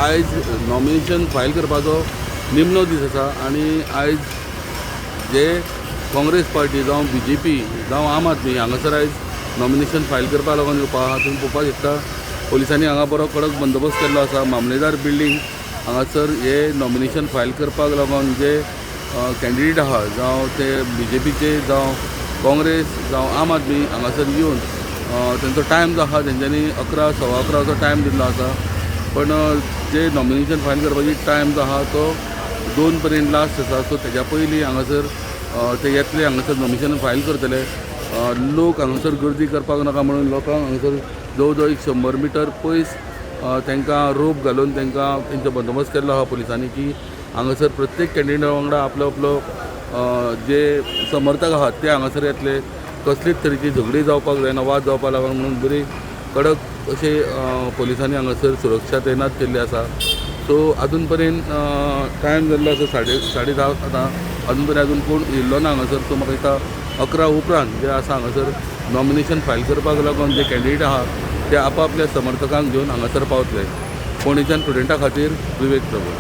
आयज nomination file करपाचो निमणो दीस आसा आनी आयज जे काँग्रेस पार्टी जावं BJP जावं आम आदमी हांगासर आयज नॉमिनेशन फायल करपा लागून येवपा आहा. तुमी पळोवपाक शकता पोलिसांनी हांगा बरो कडक बंदोबस्त केल्लो आसा. मामलेदार बिल्डींग हांगासर हे नॉमिनेशन फायल करपाक लागून जे कॅन्डिडेट आहा जावं ते BJPचे जावं काँग्रेस जावं आम आदमी हांगासर येवन तेंचो टायम जो आहा तेंच्यांनी 11 सवा 11 टायम दिल्लो आसा. पण जे नॉमिनेशन फायल करपाची टायम जो आहा तो 2 पर्यंत लास्ट आसा. सो तेज्या पयलीं हांगासर ते येतले हांगासर नॉमिनेशन फायल करतले. लोक हांगासर गर्दी करपाक नाका म्हणून लोकांक हांगासर जवळ जवळ 100 मिटर पयस तांकां रोप घालून तांकां तेंचो बंदोबस्त केल्लो आहा पोलिसांनी की हांगासर प्रत्येक कॅन्डिडेटा वांगडा आपलो आपलो जे समर्थक आहात ते हांगासर येतले. कसलीच तरेची झगडी जावपाक जायना, वाद जावपाक लागून म्हणून बरी कडक अशे पोलिसांनी हांगासर सुरक्षा तैनात केल्ली आसा. सो अजून पर्यंत टायम जाल्लो आसा 10:30 आतां अजून पर्यंत कोण येयल्लो ना हांगासर. सो म्हाका दिसता 11 उपरांत जे आसा हांगासर नॉमिनेशन फायल करपाक लागून जे कॅन्डिडेट आहा ते आपआपल्या समर्थकांक घेवन हांगासर पावतले. फोंडेच्यान स्टुडंटा खातीर विवेक प्रभू.